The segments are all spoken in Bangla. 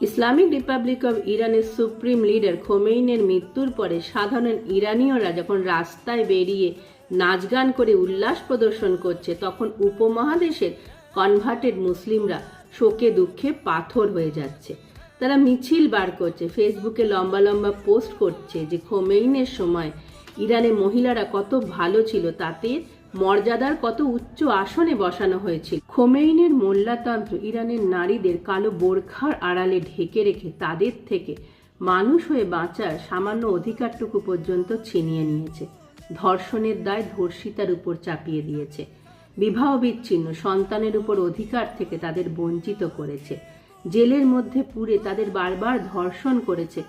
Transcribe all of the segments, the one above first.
ইসলামিক রিপাবলিক অব ইরানের সুপ্রিম লিডার খোমেইনির মৃত্যুর পরে সাধারণ ইরানীয়রা যখন রাস্তায় বেরিয়ে নাচ গান করে উল্লাস প্রদর্শন করছে, তখন উপমহাদেশের কনভার্টেড মুসলিমরা শোকে দুঃখে পাথর হয়ে যাচ্ছে। তারা মিছিল বার করছে, ফেসবুকে লম্বা লম্বা পোস্ট করছে যে খোমেইনির সময় ইরানে মহিলারা কত ভালো ছিল, তাতে মর্যাদার কত উচ্চ আসনে বসানো হয়েছিল। খোমেইনির মোল্লাতন্ত্র ইরানের নারীদের কালো বোরখার আড়ালে ঢেকে রেখে তাদের থেকে মানুষ হয়ে বাঁচার সামান্য অধিকারটুকু পর্যন্ত ছিনিয়ে নিয়েছে। ধর্ষণের দায় ধর্ষিতার উপর চাপিয়ে দিয়েছে। বিবাহ বিচ্ছিন্ন সন্তানের উপর অধিকার থেকে তাদের বঞ্চিত করেছে। জেলের মধ্যে পুরে তাদের বারবার ধর্ষণ করেছে,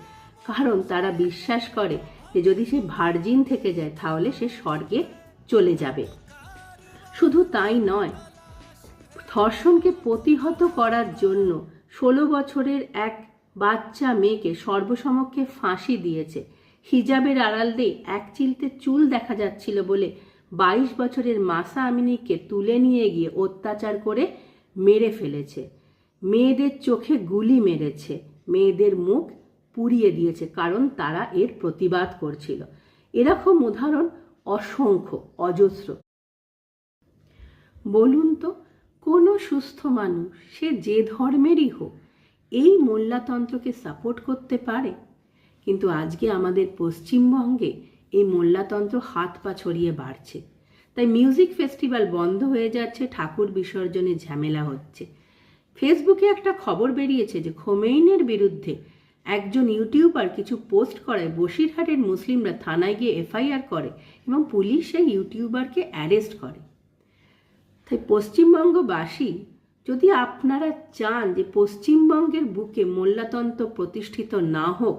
কারণ তারা বিশ্বাস করে যে যদি সে ভার্জিন থেকে যায় তাহলে সে স্বর্গে চলে যাবে। শুধু তাই নয়, ধর্ষণকে প্রতিহত করার জন্য 16 বছরের এক বাচ্চা মেয়েকে সর্বসমক্ষে ফাঁসি দিয়েছে। হিজাবের আড়াল দিয়ে এক চিলতে চুল দেখা যাচ্ছিল বলে 22 বছরের মাসা আমিনীকে তুলে নিয়ে গিয়ে অত্যাচার করে মেরে ফেলেছে। মেয়েদের চোখে গুলি মেরেছে, মেয়েদের মুখ পুড়িয়ে দিয়েছে, কারণ তারা এর প্রতিবাদ করছিল। এরকম উদাহরণ অসংখ্য, অজস্র। বলুন তো, কোনো সুস্থ মানুষ, সে যে ধর্মেরই হোক, এই মোল্লাতন্ত্রকে সাপোর্ট করতে পারে? কিন্তু আজকে আমাদের পশ্চিমবঙ্গে এই মোল্লাতন্ত্র হাত পা ছড়িয়ে বাড়ছে। তাই মিউজিক ফেস্টিভ্যাল বন্ধ হয়ে যাচ্ছে, ঠাকুর বিসর্জনে ঝামেলা হচ্ছে। ফেসবুকে একটা খবর বেরিয়েছে যে খোমেইনির বিরুদ্ধে একজন ইউটিউবার কিছু পোস্ট করায় বসিরহাটের মুসলিমরা থানায় গিয়ে এফআইআর করে এবং পুলিশ সেই ইউটিউবারকে অ্যারেস্ট করে। তাই পশ্চিমবঙ্গবাসী, যদি আপনারা চান যে পশ্চিমবঙ্গের বুকে মোল্লাতন্ত্র প্রতিষ্ঠিত না হোক,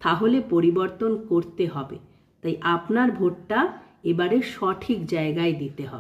তাহলে পরিবর্তন করতে হবে। তাই আপনার ভোটটা এবারে সঠিক জায়গায় দিতে হবে।